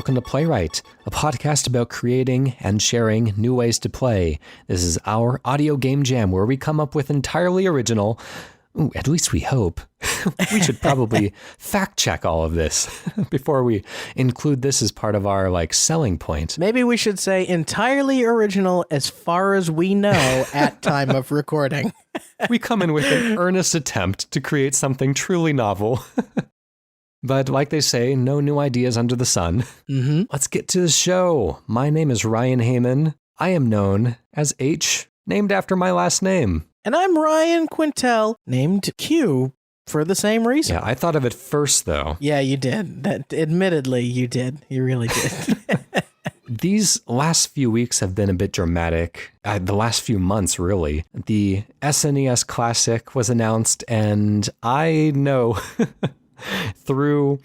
welcome to Playwright, a podcast about creating and sharing new ways to play. This is our audio game jam where we come up with entirely original, at least we hope. We should probably fact check all of this before we include this as part of our selling point. Maybe we should say entirely original as far as we know at time of recording. We come in with an earnest attempt to create something truly novel. But like they say, no new ideas under the sun. Mm-hmm. Let's get to the show. My name is Ryan Hamann. I am known as H, named after my last name. And I'm Ryan Quintal, named Q for the same reason. Yeah, I thought of it first, though. Yeah, you did. Admittedly, you did. You really did. These last few weeks have been a bit dramatic. The last few months, really. The SNES Classic was announced, and I know through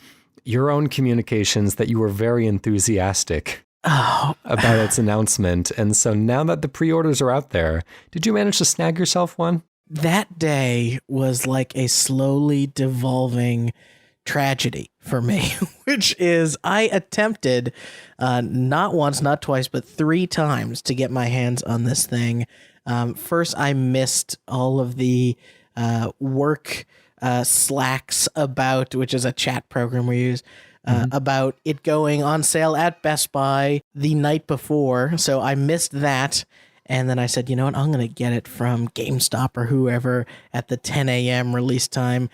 your own communications that you were very enthusiastic about its announcement. And so now that the pre-orders are out there, did you manage to snag yourself one? That day was like a slowly devolving tragedy for me, which is I attempted not once, not twice, but 3 times to get my hands on this thing. First, I missed all of the work Slacks about, which is a chat program we use, about it going on sale at Best Buy the night before. So I missed that. And then I said, you know what, I'm going to get it from GameStop or whoever at the 10 a.m. release time.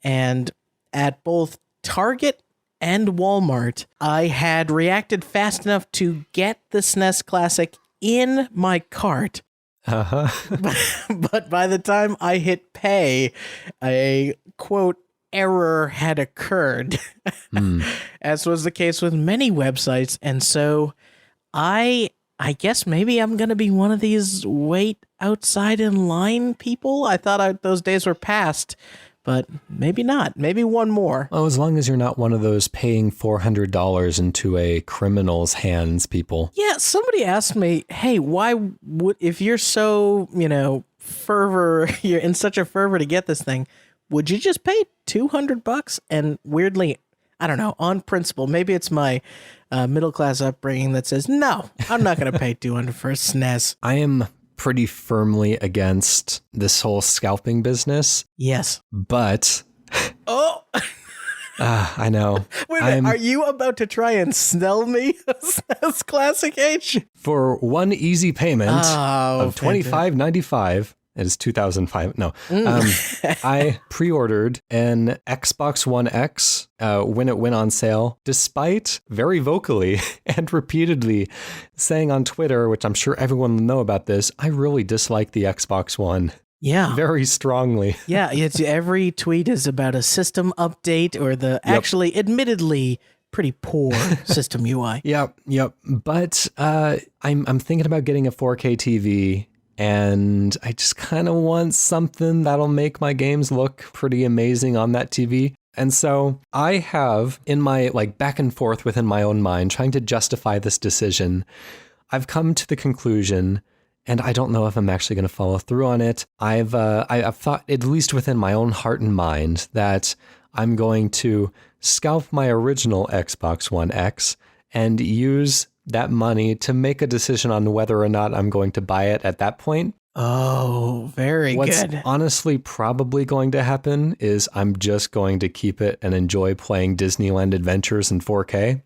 And at both Target and Walmart, I had reacted fast enough to get the SNES Classic in my cart. Uh-huh. But by the time I hit pay, a quote error had occurred, as was the case with many websites. And so I guess maybe I'm going to be one of these wait outside in line people. I thought those days were past, but maybe not. Maybe one more. Well, as long as you're not one of those paying $400 into a criminal's hands people. Yeah, somebody asked me, hey, why would, if you're so, you're in such a fervor to get this thing, would you just pay $200? And weirdly, I don't know, on principle, maybe it's my middle-class upbringing that says, no, I'm not going to pay $200 for a SNES. I am pretty firmly against this whole scalping business. Yes. But... Oh! I know. Wait a minute, are you about to try and snell me as Classic H? For one easy payment of $25.95, it is 2005. No, I pre-ordered an Xbox One X when it went on sale, despite very vocally and repeatedly saying on Twitter, which I'm sure everyone will know about this, I really dislike the Xbox One. Yeah. Very strongly. Yeah, it's every tweet is about a system update or the actually admittedly pretty poor system UI. Yep. But I'm thinking about getting a 4K TV, and I just kind of want something that'll make my games look pretty amazing on that TV. And so I have, in my back and forth within my own mind, trying to justify this decision, I've come to the conclusion, and I don't know if I'm actually going to follow through on it. I've thought, at least within my own heart and mind, that I'm going to scalp my original Xbox One X and use that money to make a decision on whether or not I'm going to buy it at that point. Oh, very good. What's honestly probably going to happen is I'm just going to keep it and enjoy playing Disneyland Adventures in 4K.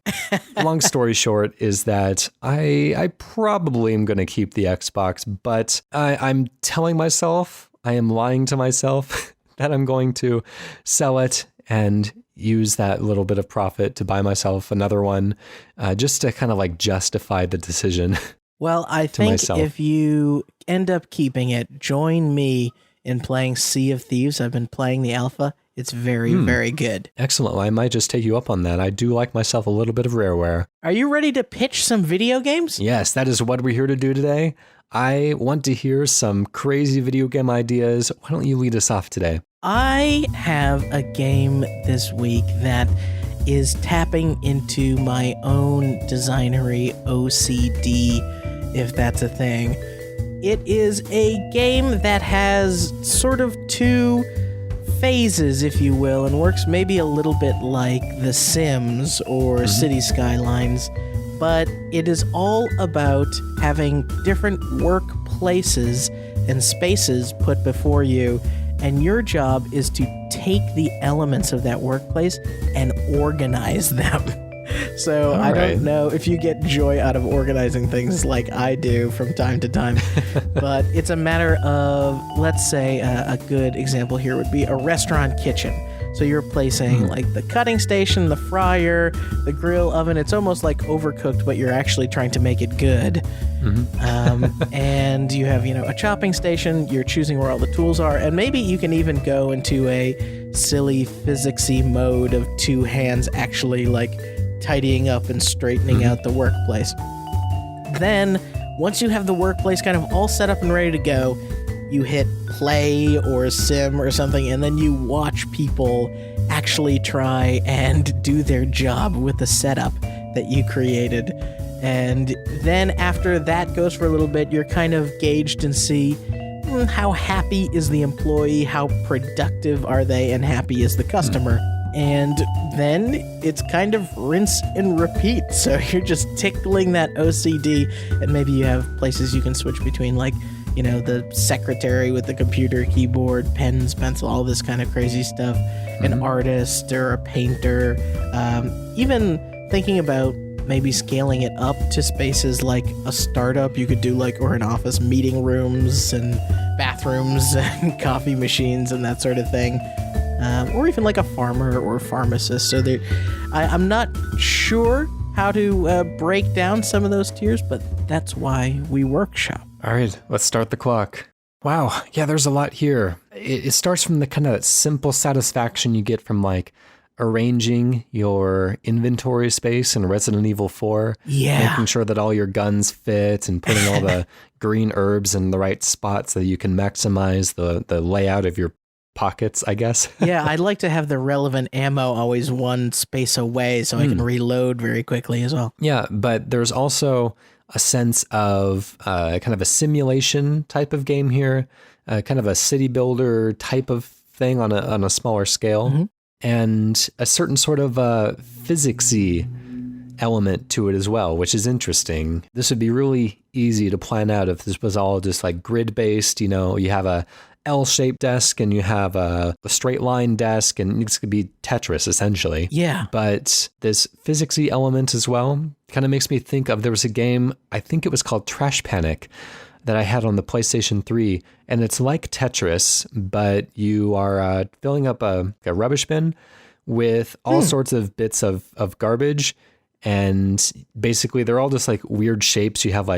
Long story short is that I probably am going to keep the Xbox, but I'm telling myself, I am lying to myself that I'm going to sell it and use that little bit of profit to buy myself another one, just to kind of justify the decision. Well, I think if you end up keeping it, join me in playing Sea of Thieves. I've been playing the alpha. It's very, very good. Excellent. Well, I might just take you up on that. I do like myself a little bit of Rareware. Are you ready to pitch some video games? Yes, that is what we're here to do today. I want to hear some crazy video game ideas. Why don't you lead us off today? I have a game this week that is tapping into my own designery OCD, if that's a thing. It is a game that has sort of two phases, if you will, and works maybe a little bit like The Sims or City Skylines, but it is all about having different workplaces and spaces put before you, and your job is to take the elements of that workplace and organize them. So I don't know if you get joy out of organizing things like I do from time to time, but it's a matter of, let's say, a good example here would be a restaurant kitchen. So you're placing like the cutting station, the fryer, the grill oven. It's almost like overcooked, but you're actually trying to make it good. And you have, a chopping station. You're choosing where all the tools are. And maybe you can even go into a silly physicsy mode of two hands actually like tidying up and straightening out the workplace. Then, once you have the workplace kind of all set up and ready to go, you hit play or sim or something, and then you watch people actually try and do their job with the setup that you created. And then after that goes for a little bit, you're kind of gauged and see how happy is the employee, how productive are they, and happy is the customer. And then it's kind of rinse and repeat. So you're just tickling that OCD, and maybe you have places you can switch between, like, the secretary with the computer, keyboard, pens, pencil, all this kind of crazy stuff, an artist or a painter. Even thinking about maybe scaling it up to spaces like a startup, you could do or an office, meeting rooms and bathrooms and coffee machines and that sort of thing. Or even like a farmer or a pharmacist. So I'm not sure how to break down some of those tiers, but that's why we workshop. All right, let's start the clock. Wow, yeah, there's a lot here. It starts from the kind of simple satisfaction you get from arranging your inventory space in Resident Evil 4. Yeah. Making sure that all your guns fit and putting all the green herbs in the right spots so that you can maximize the layout of your pockets, I guess. Yeah, I'd like to have the relevant ammo always one space away so I can reload very quickly as well. Yeah, but there's also a sense of kind of a simulation type of game here, kind of a city builder type of thing on a smaller scale, and a certain sort of physicsy element to it as well, which is interesting. This would be really easy to plan out if this was all just grid-based. You have a L-shaped desk and you have a straight line desk, and this could be Tetris essentially. Yeah. But this physicsy element as well kind of makes me think of, there was a game, I think it was called Trash Panic, that I had on the PlayStation 3, and it's like Tetris, but you are filling up a rubbish bin with all sorts of bits of garbage, and basically they're all just weird shapes. You have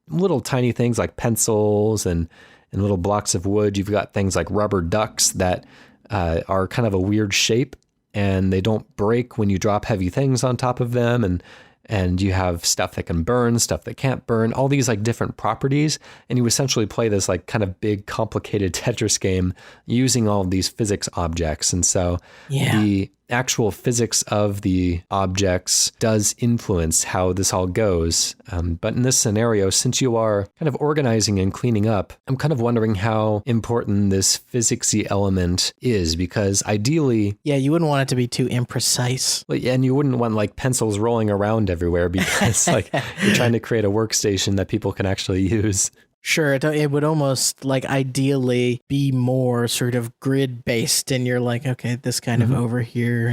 little tiny things like pencils and little blocks of wood. You've got things like rubber ducks that are kind of a weird shape, and they don't break when you drop heavy things on top of them. And you have stuff that can burn, stuff that can't burn, all these different properties. And you essentially play this kind of big, complicated Tetris game using all of these physics objects. And so the actual physics of the objects does influence how this all goes. But in this scenario, since you are kind of organizing and cleaning up, I'm kind of wondering how important this physicsy element is, because ideally... Yeah, you wouldn't want it to be too imprecise. And you wouldn't want pencils rolling around everywhere, because you're trying to create a workstation that people can actually use. Sure, it would almost ideally be more sort of grid based, and you're okay, this kind of over here,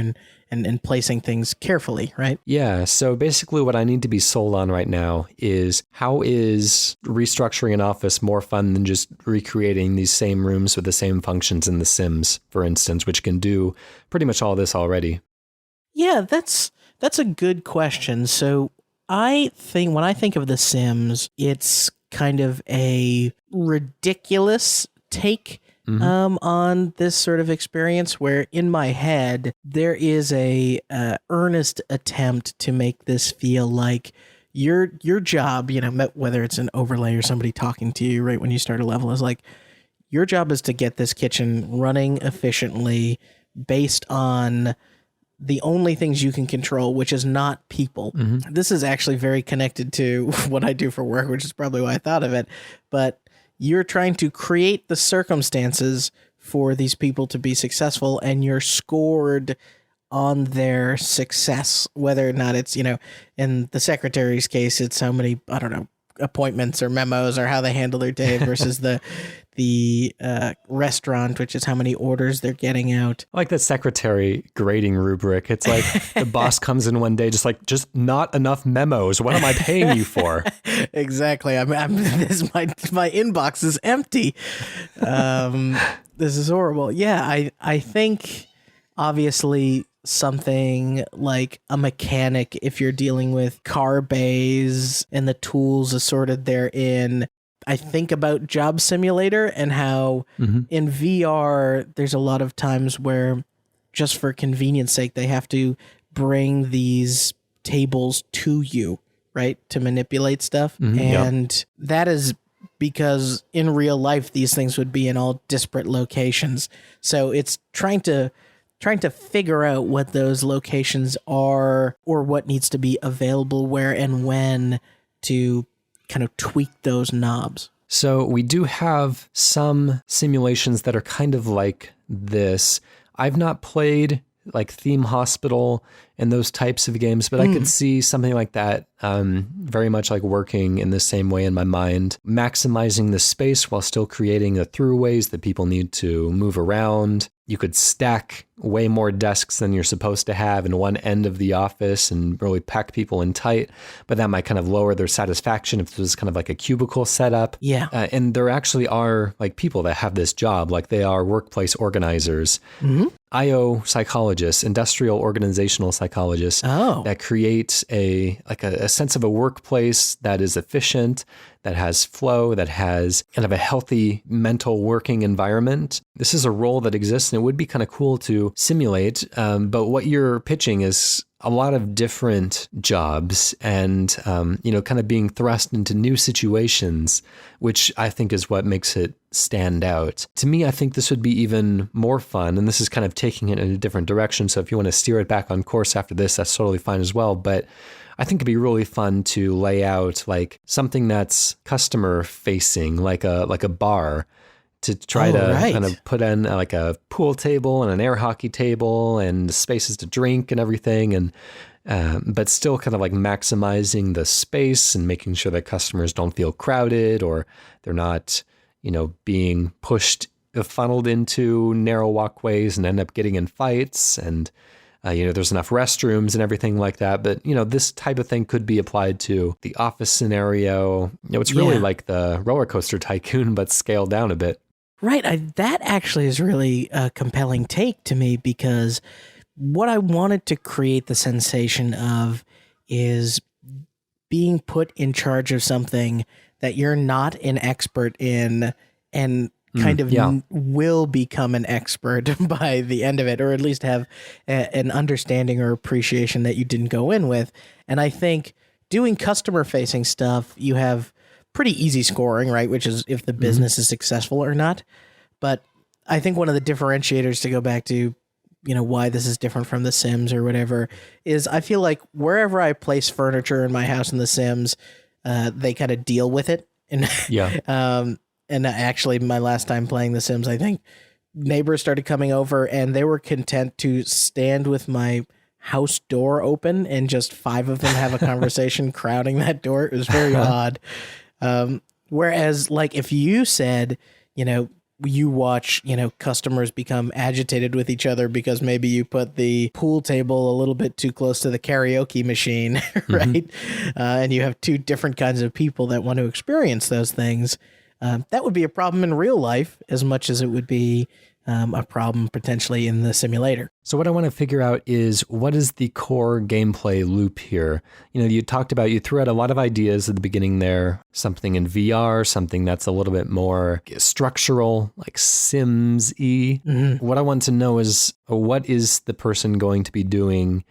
and placing things carefully, right? Yeah, so basically what I need to be sold on right now is, how is restructuring an office more fun than just recreating these same rooms with the same functions in The Sims, for instance, which can do pretty much all this already? Yeah, that's a good question. So I think when I think of The Sims, it's kind of a ridiculous take on this sort of experience, where in my head there is a earnest attempt to make this feel like your job, whether it's an overlay or somebody talking to you right when you start a level, is your job is to get this kitchen running efficiently based on the only things you can control, which is not people. This is actually very connected to what I do for work, which is probably why I thought of it. But you're trying to create the circumstances for these people to be successful, and you're scored on their success, whether or not it's, in the secretary's case, it's how many, I don't know, appointments or memos or how they handle their day versus the restaurant, which is how many orders they're getting out. I like the secretary grading rubric. It's like the boss comes in one day, just not enough memos. What am I paying you for? Exactly. My inbox is empty. This is horrible. Yeah, I think obviously something like a mechanic, if you're dealing with car bays and the tools assorted therein. I think about Job Simulator and how in VR, there's a lot of times where just for convenience sake, they have to bring these tables to you, right? To manipulate stuff. And that is because in real life, these things would be in all disparate locations. So it's trying to figure out what those locations are or what needs to be available where and when to kind of tweak those knobs. So we do have some simulations that are kind of like this. I've not played like Theme Hospital and those types of games, but I could see something like that very much like working in the same way in my mind, maximizing the space while still creating the throughways that people need to move around. You could stack way more desks than you're supposed to have in one end of the office and really pack people in tight, but that might kind of lower their satisfaction if this was kind of like a cubicle setup. Yeah. And there actually are like people that have this job, like they are workplace organizers, IO psychologists, industrial organizational psychologists that create a sense of a workplace that is efficient, that has flow, that has kind of a healthy mental working environment. This is a role that exists and it would be kind of cool to simulate. But what you're pitching is a lot of different jobs and, kind of being thrust into new situations, which I think is what makes it stand out. To me, I think this would be even more fun. And this is kind of taking it in a different direction. So if you want to steer it back on course after this, that's totally fine as well. But I think it'd be really fun to lay out like something that's customer facing, like a bar, to try kind of put in like a pool table and an air hockey table and spaces to drink and everything. And but still kind of like maximizing the space and making sure that customers don't feel crowded or they're not, being funneled into narrow walkways and end up getting in fights. And there's enough restrooms and everything like that. But, this type of thing could be applied to the office scenario. It's really like the roller coaster tycoon, but scaled down a bit. Right. That actually is really a compelling take to me, because what I wanted to create the sensation of is being put in charge of something that you're not an expert in and kind of will become an expert by the end of it, or at least have an understanding or appreciation that you didn't go in with. And I think doing customer facing stuff, you have pretty easy scoring, right? Which is if the business is successful or not. But I think one of the differentiators, to go back to, why this is different from The Sims or whatever, is I feel like wherever I place furniture in my house in The Sims, they kind of deal with it. And and actually, my last time playing The Sims, I think neighbors started coming over and they were content to stand with my house door open and just 5 of them have a conversation crowding that door. It was very odd. Whereas, like, if you said, you watch, customers become agitated with each other because maybe you put the pool table a little bit too close to the karaoke machine, right? And you have 2 different kinds of people that want to experience those things. That would be a problem in real life as much as it would be a problem potentially in the simulator. So what I want to figure out is, what is the core gameplay loop here? You threw out a lot of ideas at the beginning there, something in VR, something that's a little bit more structural, like Sims-y. What I want to know is, what is the person going to be doing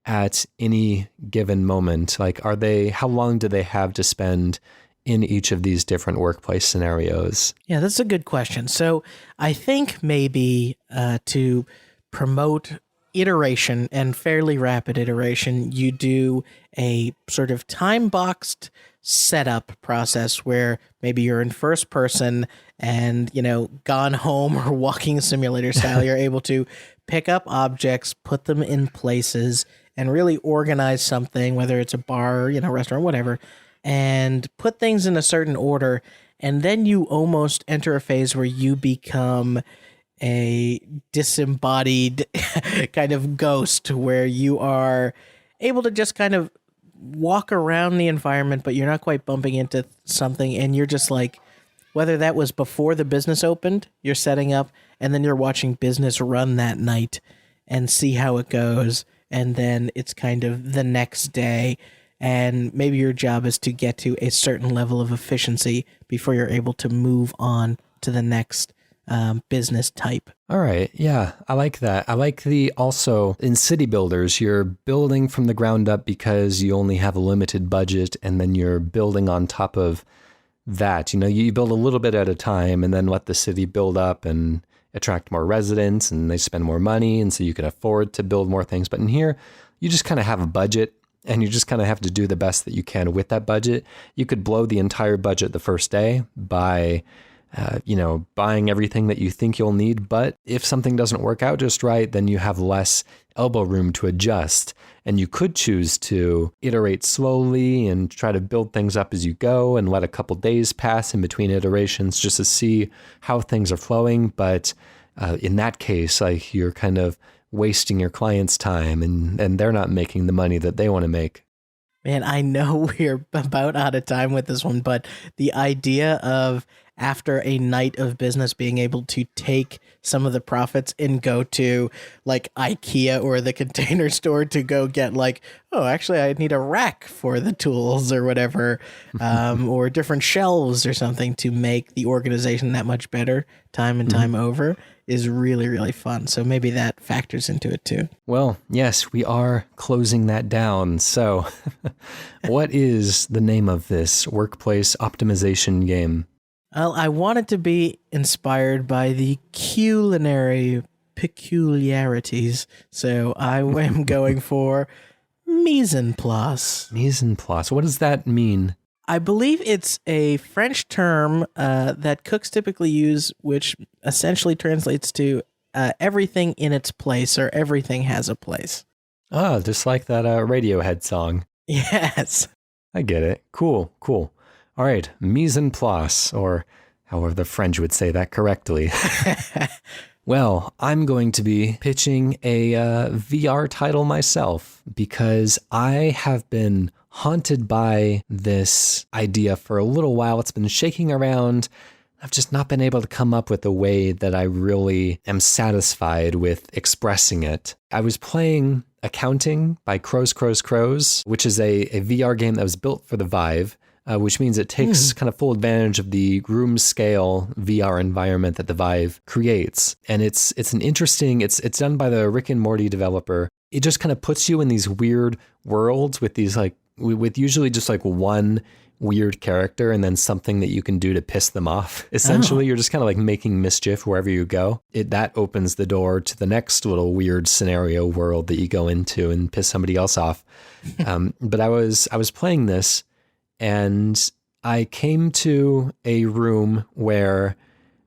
at any given moment? Like, how long do they have to spend in each of these different workplace scenarios? Yeah, that's a good question. So I think maybe to promote iteration and fairly rapid iteration, you do a sort of time-boxed setup process where maybe you're in first person and, Gone Home or Walking Simulator style, you're able to pick up objects, put them in places, and really organize something, whether it's a bar, restaurant, whatever, and put things in a certain order. And then you almost enter a phase where you become a disembodied kind of ghost where you are able to just kind of walk around the environment, but you're not quite bumping into something. And you're just like, whether that was before the business opened, you're setting up, and then you're watching business run that night and see how it goes. And then it's kind of the next day. And maybe your job is to get to a certain level of efficiency before you're able to move on to the next business type. All right. Yeah, I like that. I like also in city builders, you're building from the ground up because you only have a limited budget, and then you're building on top of that. You build a little bit at a time and then let the city build up and attract more residents, and they spend more money, and so you can afford to build more things. But in here, you just kind of have a budget, and you just kind of have to do the best that you can with that budget. You could blow the entire budget the first day by buying everything that you think you'll need. But if something doesn't work out just right, then you have less elbow room to adjust. And you could choose to iterate slowly and try to build things up as you go and let a couple days pass in between iterations just to see how things are flowing. But in that case, like, you're kind of wasting your client's time, and they're not making the money that they want to make. Man, I know we're about out of time with this one, but the idea of after a night of business being able to take some of the profits and go to like IKEA or the Container Store to go get like, oh, actually I need a rack for the tools or whatever, or different shelves or something to make the organization that much better time and time over is really, really fun. So maybe that factors into it too. Well, yes, we are closing that down. So what is the name of this workplace optimization game? Well, I wanted to be inspired by the culinary peculiarities, so I am going for mise en place. Mise en place. What does that mean? I believe it's a French term that cooks typically use, which essentially translates to everything in its place, or everything has a place. Oh, just like that Radiohead song. Yes. I get it. Cool. All right, mise en place, or however the French would say that correctly. Well, I'm going to be pitching a VR title myself because I have been haunted by this idea for a little while. It's been shaking around. I've just not been able to come up with a way that I really am satisfied with expressing it. I was playing Accounting by Crows, which is a VR game that was built for the Vive. Which means it takes kind of full advantage of the room scale VR environment that the Vive creates. And it's an interesting, it's done by the Rick and Morty developer. It just kind of puts you in these weird worlds with these with usually just like one weird character and then something that you can do to piss them off. Essentially, You're just kind of like making mischief wherever you go. That opens the door to the next little weird scenario world that you go into and piss somebody else off. But I was playing this, and I came to a room where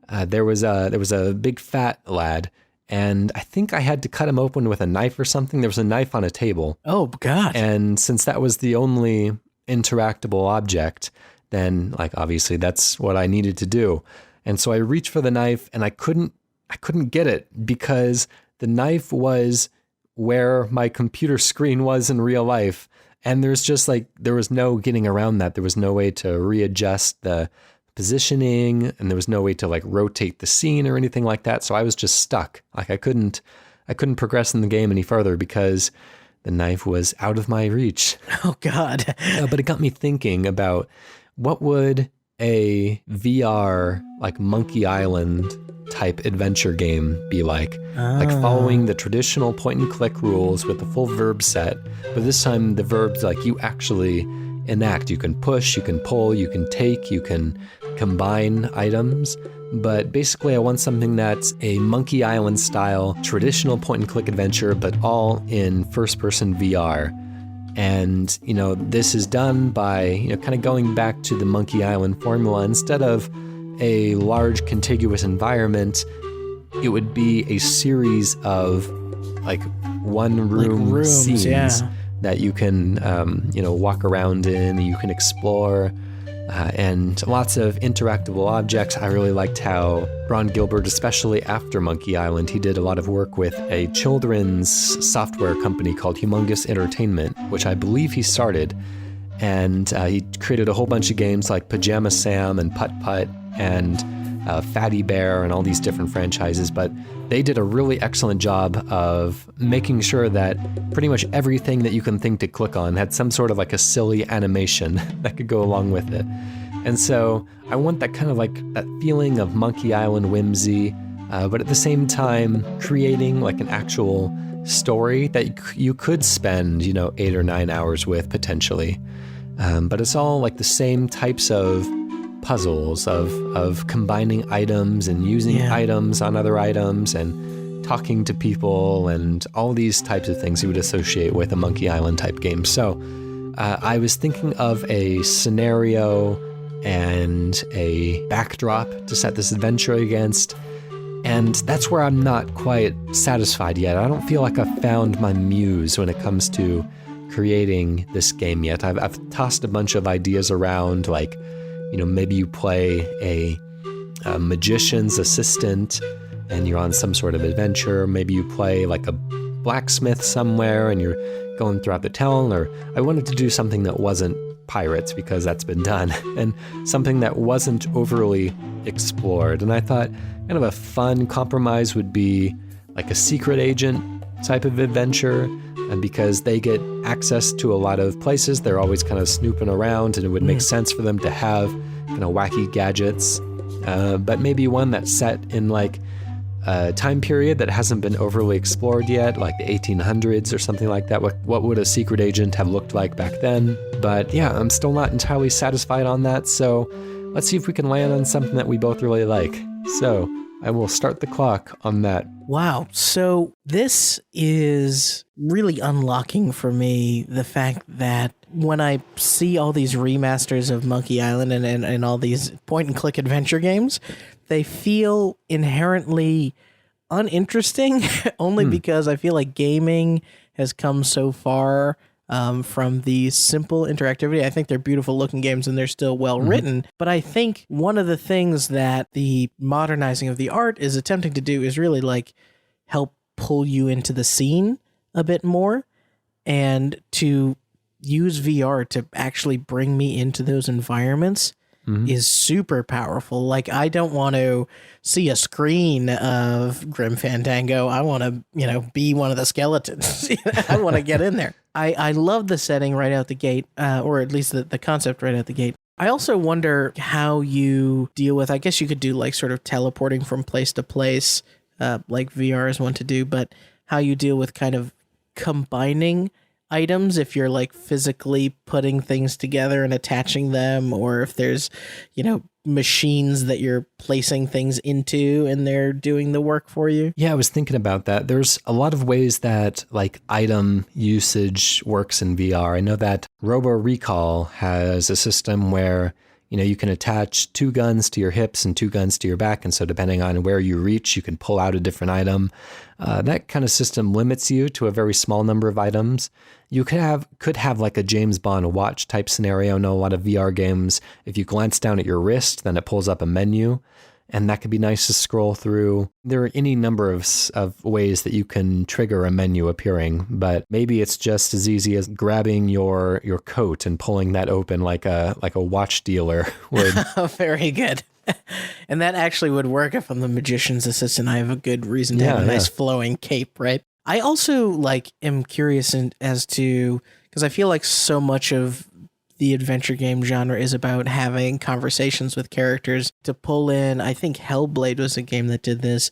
there was a big fat lad, and I think I had to cut him open with a knife or something. There was a knife on a table. Oh, God. And since that was the only interactable object, then obviously that's what I needed to do. And so I reached for the knife, and I couldn't get it because the knife was where my computer screen was in real life. And there's just there was no getting around that. There was no way to readjust the positioning, and there was no way to rotate the scene or anything like that. So I was just stuck. I couldn't progress in the game any further because the knife was out of my reach. Oh, God. But it got me thinking about what would a VR Monkey Island type adventure game be like. Following the traditional point and click rules with the full verb set, but this time the verbs you actually enact. You can push, you can pull, you can take, you can combine items. But basically I want something that's a Monkey Island style traditional point and click adventure, but all in first person VR. And, this is done by, kind of going back to the Monkey Island formula. Instead of a large contiguous environment, it would be a series of like one room scenes that you can, walk around in, you can explore, and lots of interactable objects. I really liked how Ron Gilbert, especially after Monkey Island, he did a lot of work with a children's software company called Humongous Entertainment, which I believe he started. And he created a whole bunch of games like Pajama Sam and Putt Putt and Fatty Bear and all these different franchises. But they did a really excellent job of making sure that pretty much everything that you can think to click on had some sort of like a silly animation that could go along with it. And so I want that kind of like that feeling of Monkey Island whimsy, but at the same time creating like an actual story that you could spend, 8 or 9 hours with potentially. But it's all like the same types of puzzles of combining items and using items on other items and talking to people and all these types of things you would associate with a Monkey Island type game. So I was thinking of a scenario and a backdrop to set this adventure against. And that's where I'm not quite satisfied yet. I don't feel like I've found my muse when it comes to creating this game yet. I've tossed a bunch of ideas around, like, maybe you play a magician's assistant and you're on some sort of adventure. Maybe you play like a blacksmith somewhere and you're going throughout the town. Or I wanted to do something that wasn't pirates because that's been done, and something that wasn't overly explored. And I thought kind of a fun compromise would be like a secret agent type of adventure, and because they get access to a lot of places, they're always kind of snooping around, and it would make sense for them to have kind of wacky gadgets, but maybe one that's set in like a time period that hasn't been overly explored yet, like the 1800s or something like that. What would a secret agent have looked like back then? But yeah, I'm still not entirely satisfied on that, so let's see if we can land on something that we both really like. So I will start the clock on that. Wow. So this is really unlocking for me the fact that when I see all these remasters of Monkey Island and all these point-and-click adventure games, they feel inherently uninteresting, only because I feel like gaming has come so far from the simple interactivity. I think they're beautiful looking games and they're still well written. But I think one of the things that the modernizing of the art is attempting to do is really like help pull you into the scene a bit more, and to use VR to actually bring me into those environments is super powerful. Like, I don't want to see a screen of Grim Fandango. I want to, be one of the skeletons. I want to get in there. I love the setting right out the gate, or at least the concept right out the gate. I also wonder how you deal with, I guess you could do like sort of teleporting from place to place, like VR is one to do, but how you deal with kind of combining items if you're like physically putting things together and attaching them, or if there's, machines that you're placing things into and they're doing the work for you. Yeah, I was thinking about that. There's a lot of ways that like item usage works in VR. I know that Robo Recall has a system where, you can attach 2 guns to your hips and 2 guns to your back. And so depending on where you reach, you can pull out a different item. That kind of system limits you to a very small number of items. You could have like a James Bond watch type scenario. I know a lot of VR games, if you glance down at your wrist, then it pulls up a menu, and that could be nice to scroll through. There are any number of ways that you can trigger a menu appearing, but maybe it's just as easy as grabbing your coat and pulling that open like a watch dealer would. Very good. And that actually would work if I'm the magician's assistant. I have a good reason to have a nice flowing cape, right? I also am curious as to, because I feel like so much of the adventure game genre is about having conversations with characters to pull in. I think Hellblade was a game that did this,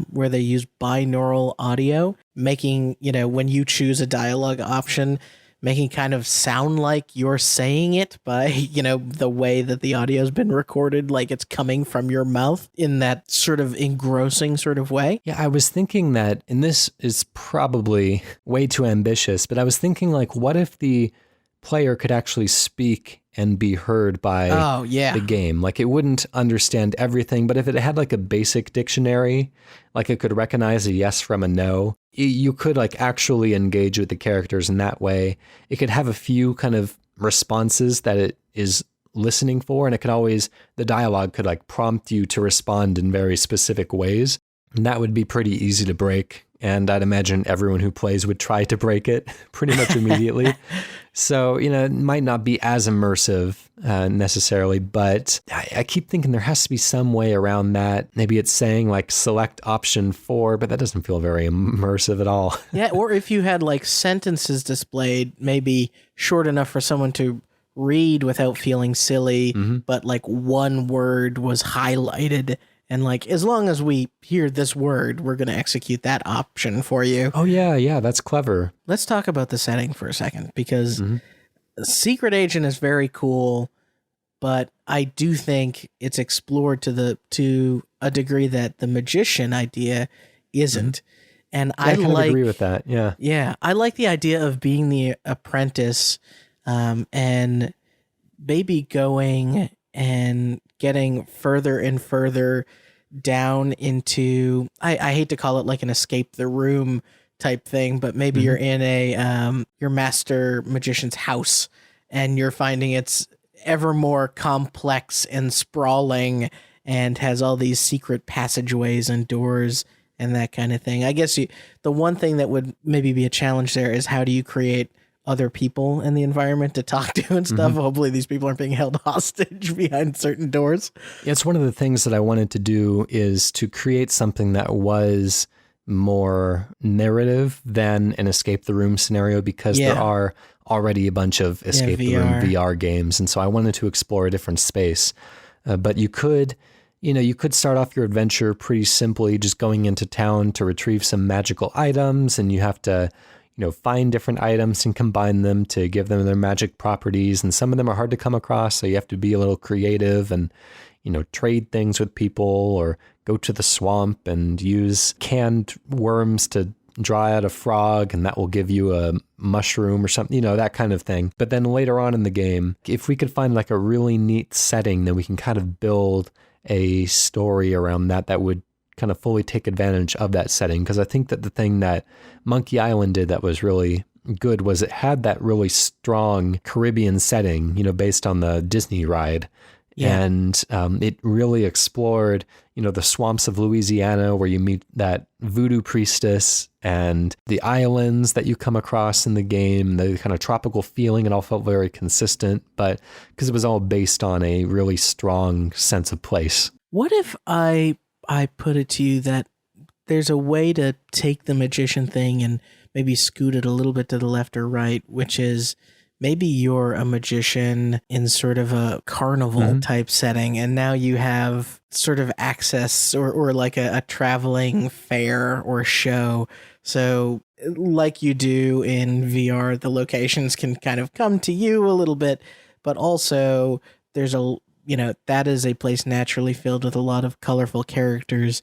where they use binaural audio, making, when you choose a dialogue option, making kind of sound like you're saying it by, the way that the audio's been recorded, like it's coming from your mouth in that sort of engrossing sort of way. Yeah, I was thinking that, and this is probably way too ambitious, but I was thinking like, what if the player could actually speak and be heard by the game? Like it wouldn't understand everything, but if it had like a basic dictionary, like it could recognize a yes from a no, you could like actually engage with the characters in that way. It could have a few kind of responses that it is listening for, and it could always, the dialogue could like prompt you to respond in very specific ways. And that would be pretty easy to break. And I'd imagine everyone who plays would try to break it pretty much immediately. So, it might not be as immersive necessarily, but I keep thinking there has to be some way around that. Maybe it's saying like select option 4, but that doesn't feel very immersive at all. Yeah, or if you had like sentences displayed, maybe short enough for someone to read without feeling silly, but like one word was highlighted. And like, as long as we hear this word, we're going to execute that option for you. Oh, yeah, that's clever. Let's talk about the setting for a second, because Secret Agent is very cool, but I do think it's explored to a degree that the magician idea isn't. And I kind of agree with that. Yeah. Yeah. I like the idea of being the apprentice and maybe going and getting further and further down into, I hate to call it like an escape the room type thing, but maybe you're in your master magician's house and you're finding it's ever more complex and sprawling and has all these secret passageways and doors and that kind of thing. I guess the one thing that would maybe be a challenge there is, how do you create other people in the environment to talk to and stuff? Hopefully these people aren't being held hostage behind certain doors. Yeah, it's one of the things that I wanted to do, is to create something that was more narrative than an escape the room scenario, because there are already a bunch of escape the room VR games. And so I wanted to explore a different space. But you could start off your adventure pretty simply, just going into town to retrieve some magical items, and you have to find different items and combine them to give them their magic properties. And some of them are hard to come across, so you have to be a little creative and, trade things with people, or go to the swamp and use canned worms to draw out a frog, and that will give you a mushroom or something, that kind of thing. But then later on in the game, if we could find like a really neat setting, then we can kind of build a story around that would kind of fully take advantage of that setting. Because I think that the thing that Monkey Island did that was really good was it had that really strong Caribbean setting, based on the Disney ride. Yeah. And it really explored, the swamps of Louisiana, where you meet that voodoo priestess, and the islands that you come across in the game, the kind of tropical feeling. It all felt very consistent, but because it was all based on a really strong sense of place. What if I put it to you that there's a way to take the magician thing and maybe scoot it a little bit to the left or right, which is maybe you're a magician in sort of a carnival type setting, and now you have sort of access or like a traveling fair or show. So like you do in VR, the locations can kind of come to you a little bit, but also there's that is a place naturally filled with a lot of colorful characters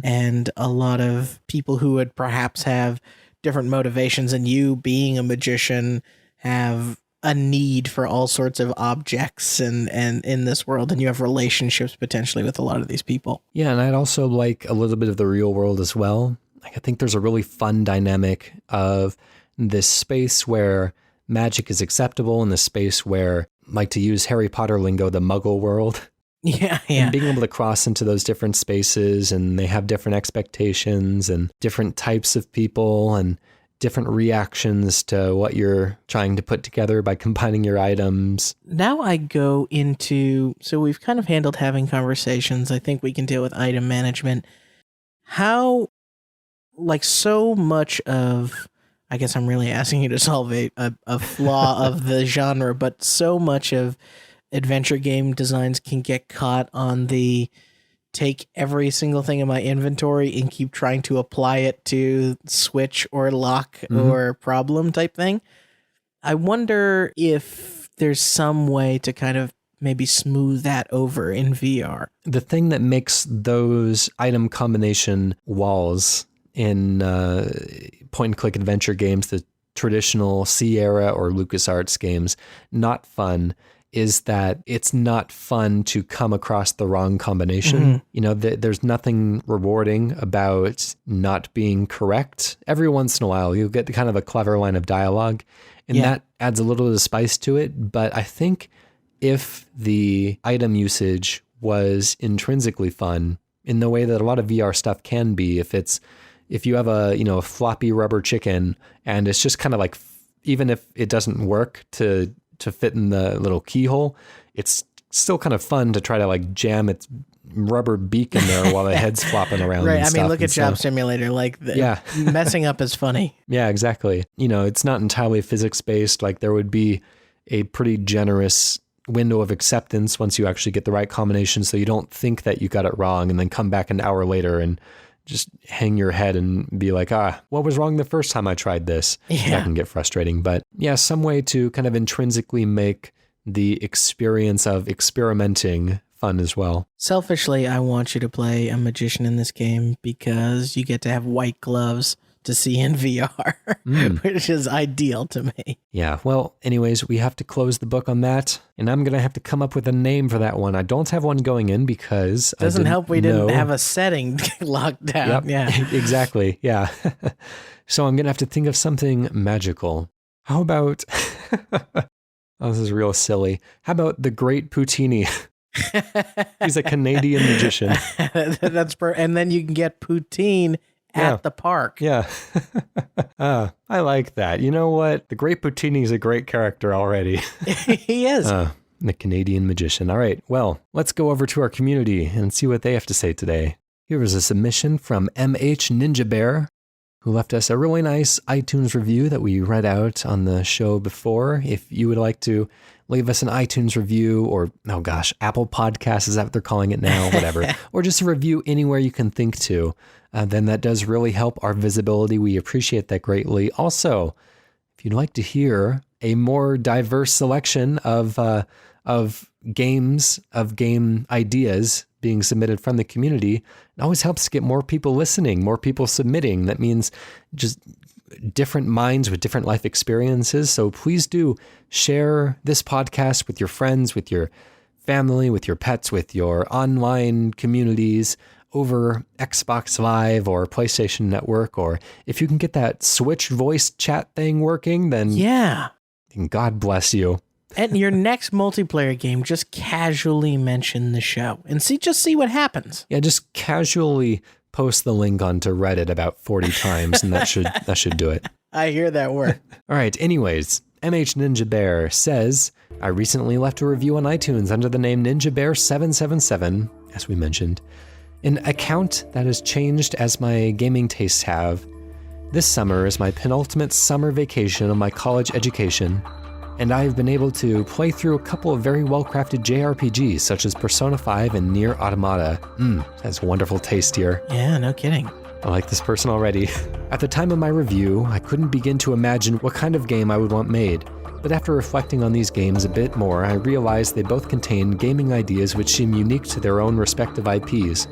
and a lot of people who would perhaps have different motivations, and you being a magician have a need for all sorts of objects and in this world, and you have relationships potentially with a lot of these people. Yeah, and I'd also like a little bit of the real world as well. Like, I think there's a really fun dynamic of this space where magic is acceptable, and this space where, like, to use Harry Potter lingo, the Muggle world. Yeah. And being able to cross into those different spaces, and they have different expectations and different types of people and different reactions to what you're trying to put together by combining your items. Now I go into, so we've kind of handled having conversations. I think we can deal with item management. How, like, so much of, I guess I'm really asking you to solve a flaw of the genre, but so much of adventure game designs can get caught on the take every single thing in my inventory and keep trying to apply it to switch or lock or problem type thing. I wonder if there's some way to kind of maybe smooth that over in VR. The thing that makes those item combination walls in point-and-click adventure games, the traditional Sierra or LucasArts games, not fun, is that it's not fun to come across the wrong combination. Mm-hmm. You know, there's nothing rewarding about not being correct. Every once in a while, you'll get kind of a clever line of dialogue, and that adds a little bit of spice to it. But I think if the item usage was intrinsically fun in the way that a lot of VR stuff can be, if you have a floppy rubber chicken and it's just kind of like, even if it doesn't work to fit in the little keyhole, it's still kind of fun to try to like jam its rubber beak in there while the head's flopping around. Right. And I mean, look at so, Job Simulator. Like, messing up is funny. Yeah, exactly. It's not entirely physics based. Like, there would be a pretty generous window of acceptance once you actually get the right combination, so you don't think that you got it wrong and then come back an hour later and just hang your head and be like, what was wrong the first time I tried this? Yeah. That can get frustrating. But yeah, some way to kind of intrinsically make the experience of experimenting fun as well. Selfishly, I want you to play a magician in this game because you get to have white gloves to see in VR, which is ideal to me. Yeah, well, anyways, we have to close the book on that, and I'm going to have to come up with a name for that one. I don't have one going in because doesn't help we didn't have a setting locked down. Yep, yeah, exactly. Yeah. So I'm going to have to think of something magical. How about, this is real silly. How about the Great Poutini? He's a Canadian magician. And then you can get poutine at the park. Yeah. I like that. You know what? The Great Poutini is a great character already. He is. The Canadian magician. All right. Well, let's go over to our community and see what they have to say today. Here is a submission from MHNinjaBear, who left us a really nice iTunes review that we read out on the show before. If you would like to leave us an iTunes review, or, Apple Podcasts, is that what they're calling it now? Whatever. Or just a review anywhere you can think to, then that does really help our visibility. We appreciate that greatly. Also, if you'd like to hear a more diverse selection of games, of game ideas being submitted from the community, it always helps get more people listening, more people submitting. That means just different minds with different life experiences. So please do share this podcast with your friends, with your family, with your pets, with your online communities over Xbox Live or PlayStation Network. Or if you can get that Switch voice chat thing working, then God bless you. And your next multiplayer game, just casually mention the show and see what happens. Yeah, just casually post the link onto Reddit about 40 times, and that should do it. I hear that word. All right, anyways, MHNinjaBear says, I recently left a review on iTunes under the name NinjaBear777, as we mentioned, an account that has changed as my gaming tastes have. This summer is my penultimate summer vacation of my college education, and I've been able to play through a couple of very well-crafted JRPGs, such as Persona 5 and Nier Automata. That's wonderful taste here. Yeah, no kidding. I like this person already. At the time of my review, I couldn't begin to imagine what kind of game I would want made. But after reflecting on these games a bit more, I realized they both contain gaming ideas which seem unique to their own respective IPs.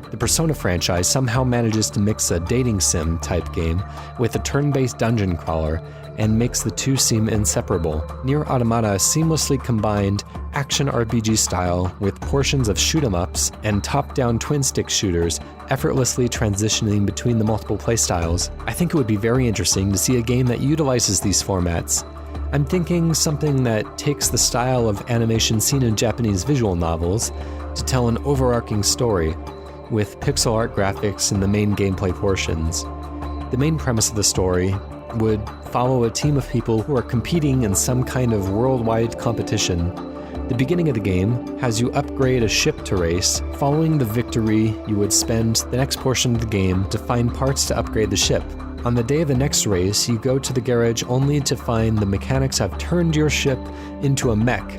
The Persona franchise somehow manages to mix a dating sim type game with a turn-based dungeon crawler, and makes the two seem inseparable. Nier Automata seamlessly combined action RPG style with portions of shoot-'em-ups and top-down twin-stick shooters, effortlessly transitioning between the multiple playstyles. I think it would be very interesting to see a game that utilizes these formats. I'm thinking something that takes the style of animation seen in Japanese visual novels to tell an overarching story, with pixel art graphics in the main gameplay portions. The main premise of the story would follow a team of people who are competing in some kind of worldwide competition. The beginning of the game has you upgrade a ship to race. Following the victory, you would spend the next portion of the game to find parts to upgrade the ship. On the day of the next race, you go to the garage only to find the mechanics have turned your ship into a mech,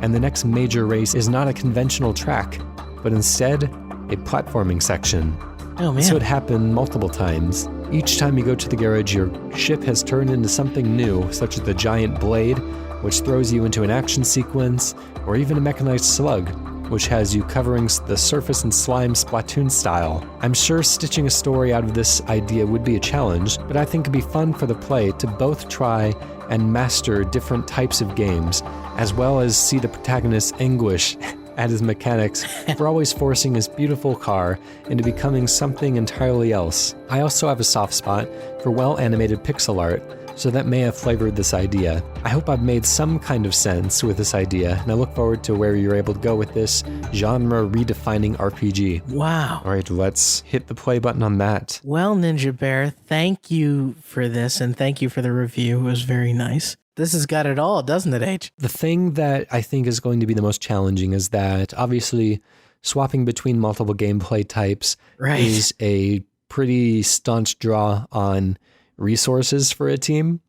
and the next major race is not a conventional track, but instead a platforming section. Oh man. This would happen multiple times. Each time you go to the garage, your ship has turned into something new, such as the giant blade, which throws you into an action sequence, or even a mechanized slug, which has you covering the surface in slime Splatoon style. I'm sure stitching a story out of this idea would be a challenge, but I think it'd be fun for the play to both try and master different types of games, as well as see the protagonist's anguish at his mechanics for always forcing his beautiful car into becoming something entirely else. I also have a soft spot for well-animated pixel art, so that may have flavored this idea. I hope I've made some kind of sense with this idea, and I look forward to where you're able to go with this genre-redefining RPG. Wow. All right, let's hit the play button on that. Well, NinjaBear, thank you for this, and thank you for the review. It was very nice. This has got it all, doesn't it, H? The thing that I think is going to be the most challenging is that, obviously, swapping between multiple gameplay types is a pretty staunch draw on resources for a team.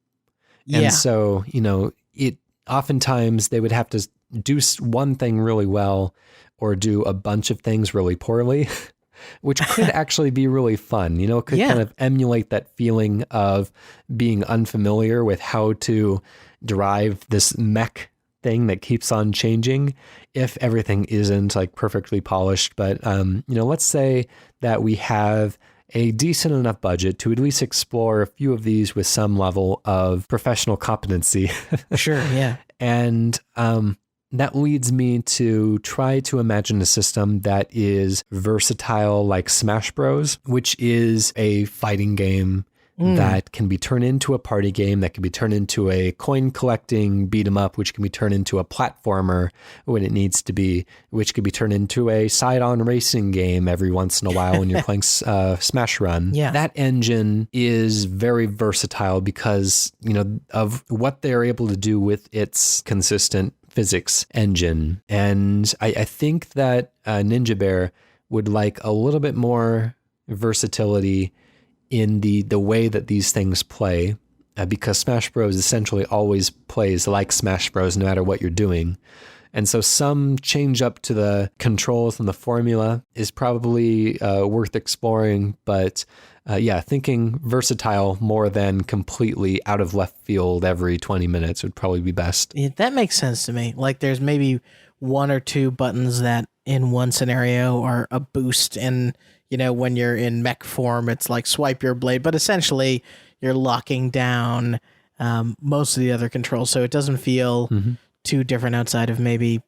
Yeah. And so, it oftentimes they would have to do one thing really well or do a bunch of things really poorly, which could actually be really fun. It could kind of emulate that feeling of being unfamiliar with how to derive this mech thing that keeps on changing if everything isn't like perfectly polished. But, let's say that we have a decent enough budget to at least explore a few of these with some level of professional competency. Sure, yeah. And that leads me to try to imagine a system that is versatile like Smash Bros, which is a fighting game that can be turned into a party game, that can be turned into a coin collecting beat 'em up, which can be turned into a platformer when it needs to be, which could be turned into a side-on racing game every once in a while when you're playing Smash Run. Yeah. That engine is very versatile because, of what they're able to do with its consistent physics engine. And I think that NinjaBear would like a little bit more versatility in the way that these things play, because Smash Bros. Essentially always plays like Smash Bros. No matter what you're doing. And so some change up to the controls and the formula is probably worth exploring. But thinking versatile more than completely out of left field every 20 minutes would probably be best. Yeah, that makes sense to me. Like there's maybe one or two buttons that in one scenario are a boost, and when you're in mech form, it's like swipe your blade, but essentially you're locking down most of the other controls. So it doesn't feel too different outside of maybe,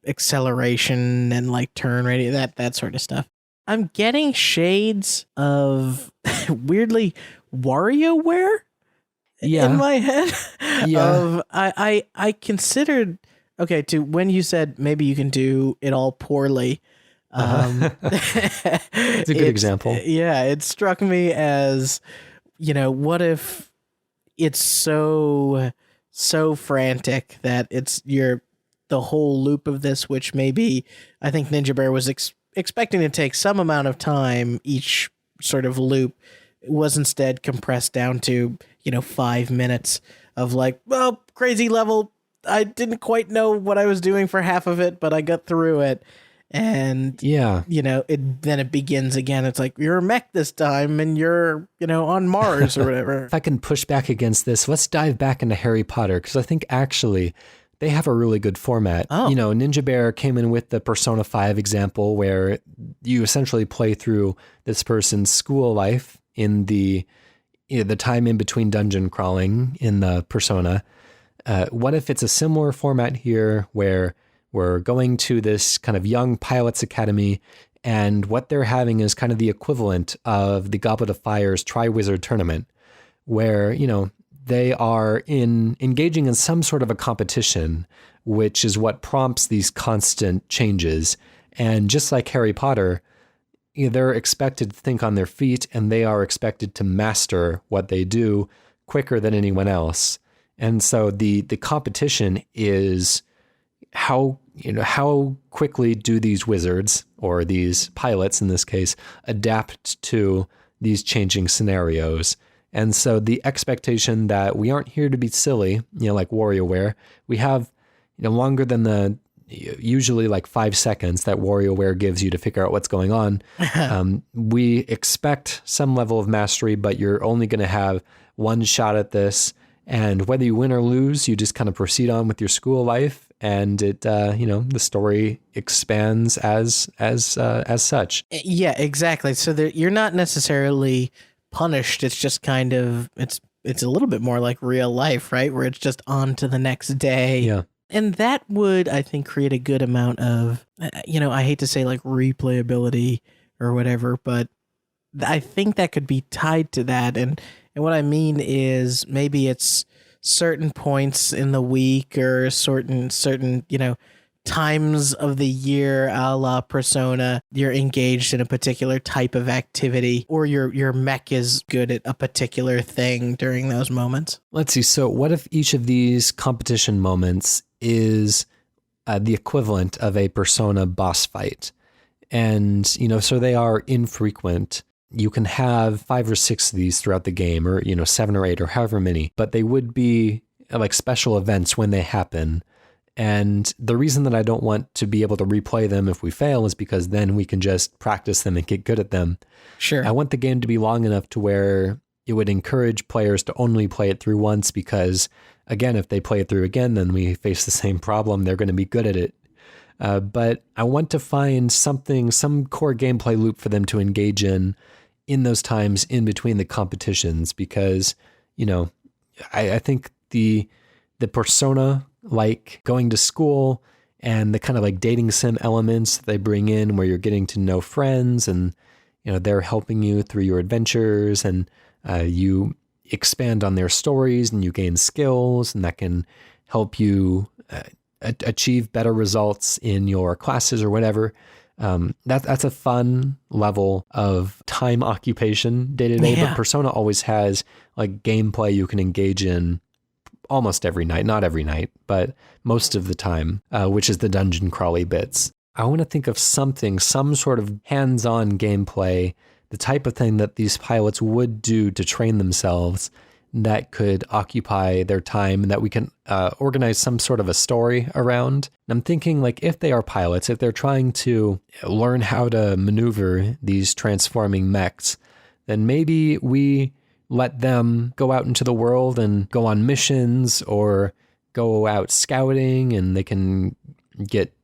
acceleration and like turn radius, that sort of stuff. I'm getting shades of weirdly WarioWare in my head. Yeah. I considered, to when you said maybe you can do it all poorly. It's a good example. Yeah, it struck me as, what if it's so frantic that it's the whole loop of this, which maybe I think NinjaBear was expecting to take some amount of time each sort of loop, was instead compressed down to 5 minutes of like, well, crazy level. I didn't quite know what I was doing for half of it, but I got through it. And then it begins again. It's like you're a mech this time, and you're on Mars or whatever. If I can push back against this, let's dive back into Harry Potter, because I think actually they have a really good format. NinjaBear came in with the Persona 5 example, where you essentially play through this person's school life in the time in between dungeon crawling in the Persona. What if it's a similar format here, where we're going to this kind of young pilots academy, and what they're having is kind of the equivalent of the Goblet of Fire's Triwizard Tournament, where, they are engaging in some sort of a competition, which is what prompts these constant changes. And just like Harry Potter, they're expected to think on their feet, and they are expected to master what they do quicker than anyone else. And so the competition is how quickly do these wizards, or these pilots in this case, adapt to these changing scenarios. And so the expectation that we aren't here to be silly, like WarioWare, we have longer than the usually like 5 seconds that WarioWare gives you to figure out what's going on. We expect some level of mastery, but you're only going to have one shot at this. And whether you win or lose, you just kind of proceed on with your school life. And it, the story expands as such. Yeah, exactly. So you're not necessarily punished. It's just kind of, it's a little bit more like real life, right? Where it's just on to the next day. Yeah. And that would, I think, create a good amount of, I hate to say like replayability or whatever, but I think that could be tied to that. And what I mean is maybe it's certain points in the week or certain, times of the year, a la Persona, you're engaged in a particular type of activity, or your mech is good at a particular thing during those moments. Let's see. So what if each of these competition moments is the equivalent of a Persona boss fight? And, so they are infrequent. You can have 5 or 6 of these throughout the game, or, 7 or 8 or however many, but they would be like special events when they happen. And the reason that I don't want to be able to replay them if we fail is because then we can just practice them and get good at them. Sure. I want the game to be long enough to where it would encourage players to only play it through once, because again, if they play it through again, then we face the same problem. They're going to be good at it. But I want to find some core gameplay loop for them to engage in those times in between the competitions, because, I think the Persona, like going to school and the kind of like dating sim elements they bring in, where you're getting to know friends and, they're helping you through your adventures, and you expand on their stories and you gain skills, and that can help you achieve better results in your classes or whatever. That's a fun level of time occupation day to day, but Persona always has like gameplay you can engage in almost every night, not every night, but most of the time, which is the dungeon crawly bits. I want to think of some sort of hands-on gameplay, the type of thing that these pilots would do to train themselves that could occupy their time, and that we can organize some sort of a story around. And I'm thinking, like, if they are pilots, if they're trying to learn how to maneuver these transforming mechs, then maybe we let them go out into the world and go on missions or go out scouting, and they can get,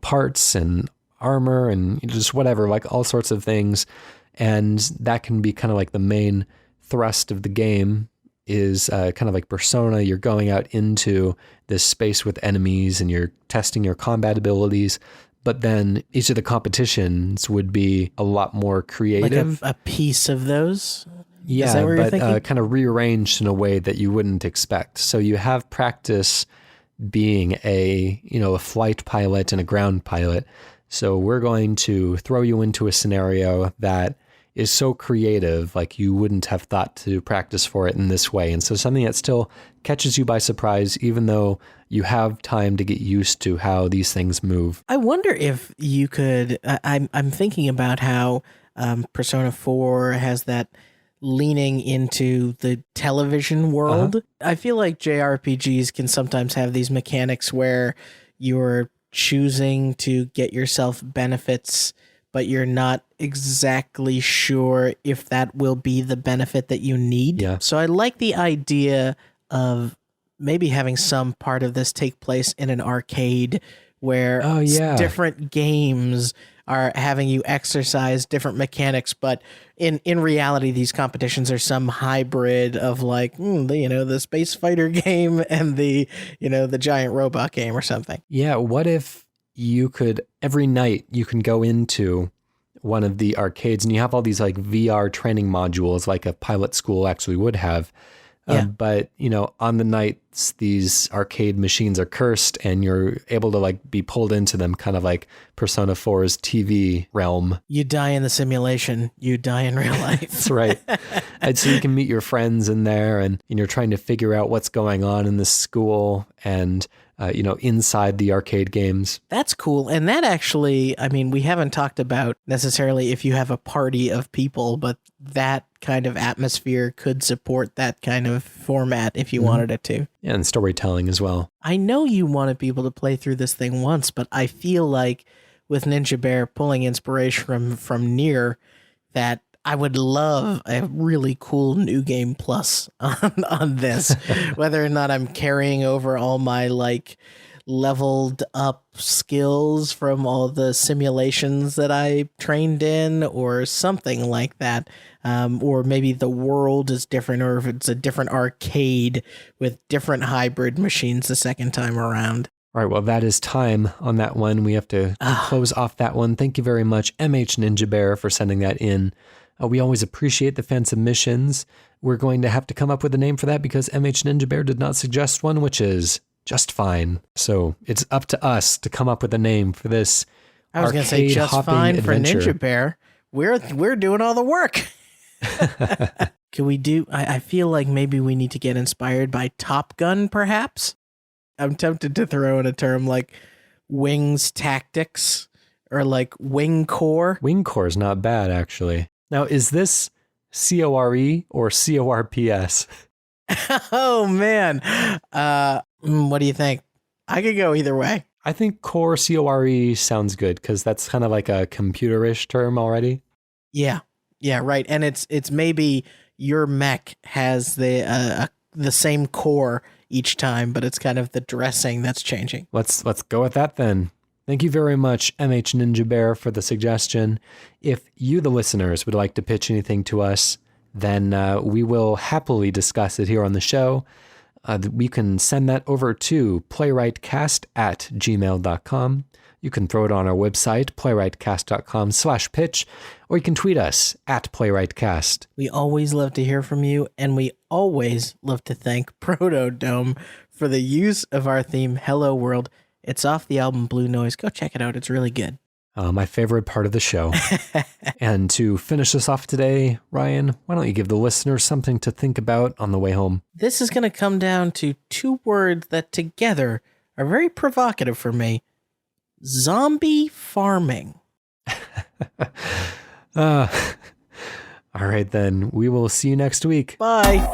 parts and armor and just whatever, like all sorts of things. And that can be kind of like the main thrust of the game, is kind of like Persona. You're going out into this space with enemies and you're testing your combat abilities. But then each of the competitions would be a lot more creative. Like a piece of those? Yeah, but kind of rearranged in a way that you wouldn't expect. So you have practice being a flight pilot and a ground pilot. So we're going to throw you into a scenario that is so creative, like you wouldn't have thought to practice for it in this way. And so something that still catches you by surprise, even though you have time to get used to how these things move. I wonder if you could, I'm thinking about how Persona 4 has that leaning into the television world. I feel like JRPGs can sometimes have these mechanics where you're choosing to get yourself benefits, but you're not exactly sure if that will be the benefit that you need. Yeah. So I like the idea of maybe having some part of this take place in an arcade where different games are having you exercise different mechanics, but in reality, these competitions are some hybrid of like, the space fighter game and the giant robot game or something. Yeah. What if you could, every night you can go into one of the arcades and you have all these like VR training modules like a pilot school actually would have. But, on the nights, these arcade machines are cursed and you're able to like be pulled into them, kind of like Persona 4's TV realm. You die in the simulation, you die in real life. That's right. And so you can meet your friends in there, and you're trying to figure out what's going on in this school. And inside the arcade games. That's cool. And that actually, I mean, we haven't talked about necessarily if you have a party of people, but that kind of atmosphere could support that kind of format if you wanted it to. And storytelling as well. I know you wanted people to play through this thing once, but I feel like with Ninja Bear pulling inspiration from Nier, that I would love a really cool New Game Plus on this, whether or not I'm carrying over all my like leveled up skills from all the simulations that I trained in or something like that. Or maybe the world is different, or if it's a different arcade with different hybrid machines the second time around. All right, well, that is time on that one. We have to close off that one. Thank you very much, MHNinjaBear, for sending that in. We always appreciate the fan submissions. We're going to have to come up with a name for that because MHNinjaBear did not suggest one, which is just fine. So it's up to us to come up with a name for this. I was going to say just fine adventure. For Ninja Bear. We're doing all the work. Can we do? I feel like maybe we need to get inspired by Top Gun, perhaps. I'm tempted to throw in a term like Wings Tactics or like Wing Core. Wing Core is not bad, actually. Now, is this CORE or CORPS? Oh, man. What do you think? I could go either way. I think Core CORE sounds good because that's kind of like a computerish term already. Yeah, right. And it's maybe your mech has the same core each time, but it's kind of the dressing that's changing. Let's go with that then. Thank you very much, MHNinjaBear, for the suggestion. If you, the listeners, would like to pitch anything to us, then we will happily discuss it here on the show. We can send that over to playwrightcast@gmail.com. You can throw it on our website, playwrightcast.com/pitch, or you can tweet us @playwrightcast. We always love to hear from you, and we always love to thank Protodome for the use of our theme, Hello World. It's off the album Blue Noise. Go check it out. It's really good. My favorite part of the show. And to finish us off today, Ryan, why don't you give the listeners something to think about on the way home? This is going to come down to two words that together are very provocative for me. Zombie farming. All right, then. We will see you next week. Bye.